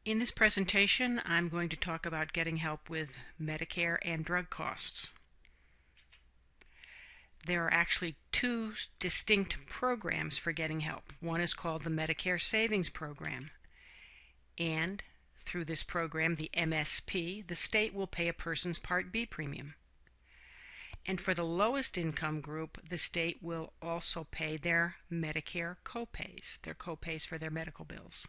In this presentation, I'm going to talk about getting help with Medicare and drug costs. There are actually two distinct programs for getting help. One is called the Medicare Savings Program, and through this program, the MSP, the state will pay a person's Part B premium. And for the lowest income group, the state will also pay their Medicare copays for their medical bills.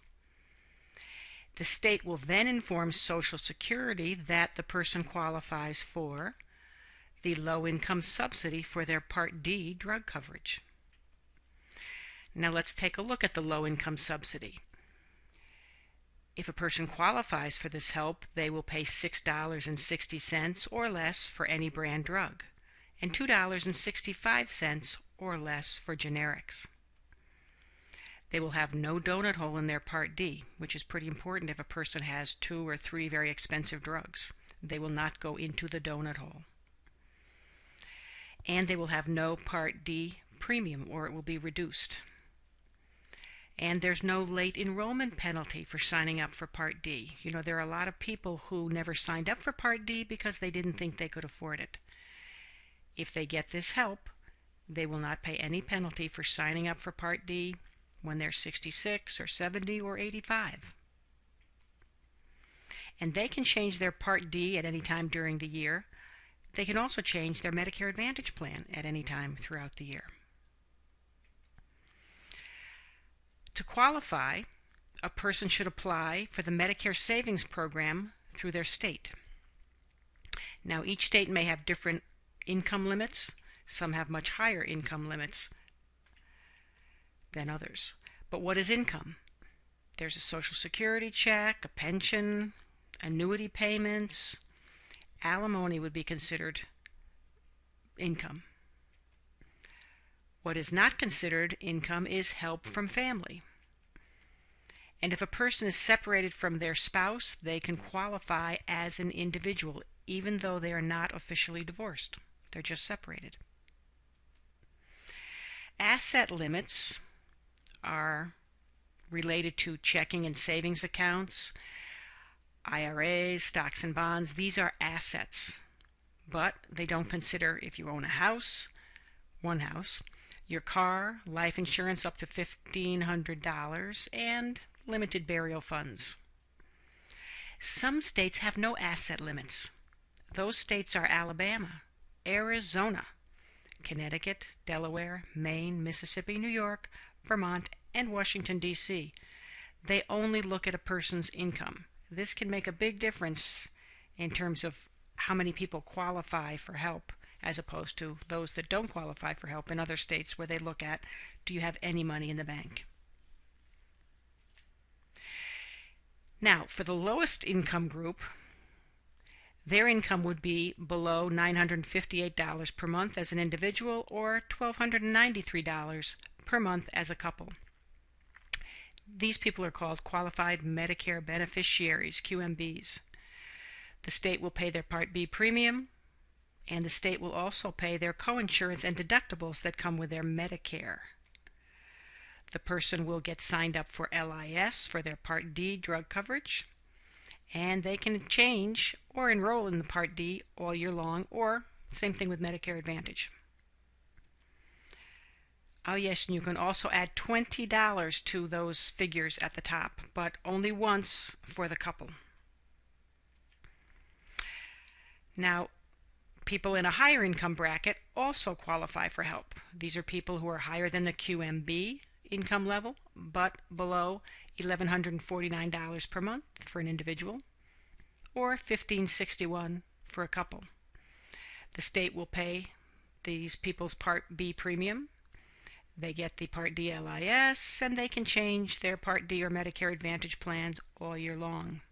The state will then inform Social Security that the person qualifies for the low-income subsidy for their Part D drug coverage. Now let's take a look at the low-income subsidy. If a person qualifies for this help, they will pay $6.60 or less for any brand drug, and $2.65 or less for generics. They will have no donut hole in their Part D, which is pretty important if a person has 2 or 3 very expensive drugs. They will not go into the donut hole. And they will have no Part D premium, or it will be reduced. And there's no late enrollment penalty for signing up for Part D. You know, there are a lot of people who never signed up for Part D because they didn't think they could afford it. If they get this help, they will not pay any penalty for signing up for Part D when they're 66 or 70 or 85. And they can change their Part D at any time during the year. They can also change their Medicare Advantage plan at any time throughout the year. To qualify, a person should apply for the Medicare Savings Program through their state. Now, each state may have different income limits. Some have much higher income limits than others. But what is income? There's a Social Security check, a pension, annuity payments. Alimony would be considered income. What is not considered income is help from family. And if a person is separated from their spouse, they can qualify as an individual, even though they are not officially divorced. They're just separated. Asset limits are related to checking and savings accounts, IRAs, stocks and bonds. These are assets, but they don't consider if you own a house, one house, your car, life insurance up to $1,500, and limited burial funds. Some states have no asset limits. Those states are Alabama, Arizona, Connecticut, Delaware, Maine, Mississippi, New York, Vermont, and Washington, D.C. They only look at a person's income. This can make a big difference in terms of how many people qualify for help, as opposed to those that don't qualify for help in other states where they look at, do you have any money in the bank? Now, for the lowest income group, their income would be below $958 per month as an individual or $1,293 per month as a couple. These people are called qualified Medicare beneficiaries, QMBs. The state will pay their Part B premium, and the state will also pay their coinsurance and deductibles that come with their Medicare. The person will get signed up for LIS for their Part D drug coverage, and they can change or enroll in the Part D all year long, or same thing with Medicare Advantage. Oh yes, and you can also add $20 to those figures at the top, but only once for the couple. Now, people in a higher income bracket also qualify for help. These are people who are higher than the QMB income level, but below $1,149 per month for an individual, or $1,561 for a couple. The state will pay these people's Part B premium. They get the Part D LIS, and they can change their Part D or Medicare Advantage plans all year long.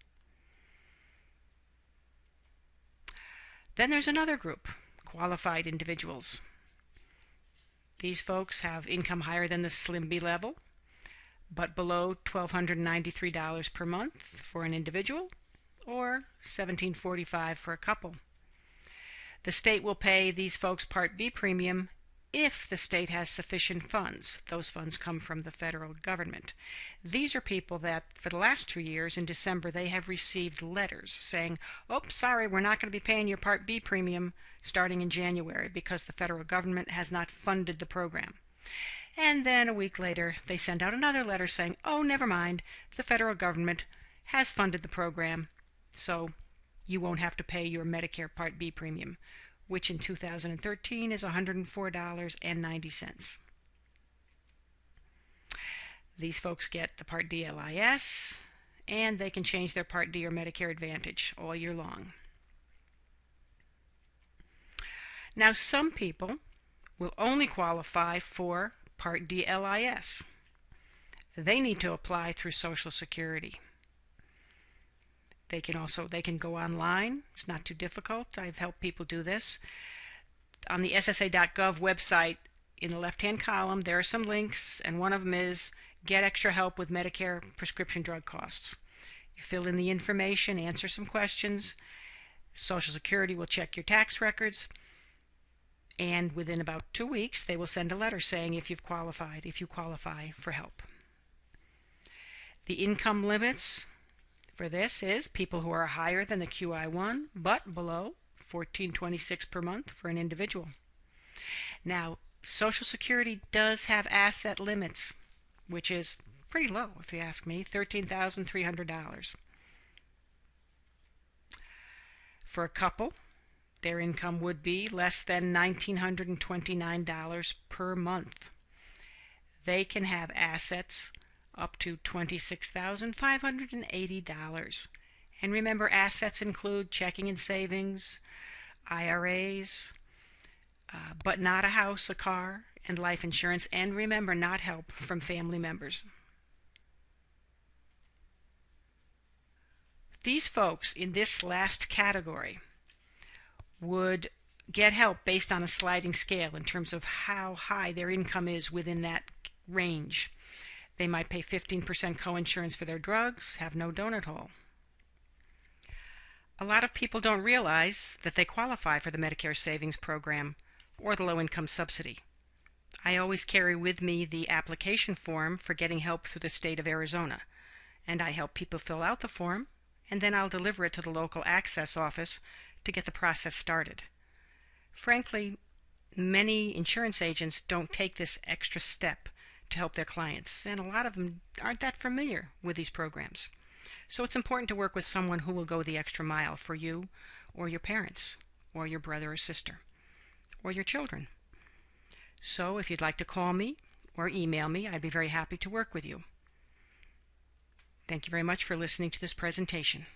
Then there's another group, qualified individuals. These folks have income higher than the SLIM-B level, but below $1,293 per month for an individual, or $1,745 for a couple. The state will pay these folks Part B premium if the state has sufficient funds. Those funds come from the federal government. These are people that, for the last 2 years, in December, they have received letters saying, oh, sorry, we're not going to be paying your Part B premium starting in January because the federal government has not funded the program. And then a week later, they send out another letter saying, oh, never mind, the federal government has funded the program, so you won't have to pay your Medicare Part B premium, which in 2013 is $104.90. These folks get the Part D LIS, and they can change their Part D or Medicare Advantage all year long. Now, some people will only qualify for Part D LIS. They need to apply through Social Security. They can go online. It's not too difficult. I've helped people do this. On the SSA.gov website, in the left-hand column, there are some links, and one of them is Get Extra Help with Medicare Prescription Drug Costs. You fill in the information, answer some questions. Social Security will check your tax records, and within about 2 weeks, they will send a letter saying if you qualify for help. The income limits for this is people who are higher than the QI1 but below $14.26 per month for an individual. Now, Social Security does have asset limits, which is pretty low if you ask me, $13,300. For a couple, their income would be less than $1,929 per month. They can have assets up to $26,580. And remember, assets include checking and savings, IRAs, but not a house, a car, and life insurance. And remember, not help from family members. These folks in this last category would get help based on a sliding scale in terms of how high their income is within that range. They might pay 15% coinsurance for their drugs, have no donut hole. A lot of people don't realize that they qualify for the Medicare Savings Program or the low-income subsidy. I always carry with me the application form for getting help through the state of Arizona, and I help people fill out the form, and then I'll deliver it to the local access office to get the process started. Frankly, many insurance agents don't take this extra step to help their clients, and a lot of them aren't that familiar with these programs. So it's important to work with someone who will go the extra mile for you or your parents or your brother or sister or your children. So if you'd like to call me or email me, I'd be very happy to work with you. Thank you very much for listening to this presentation.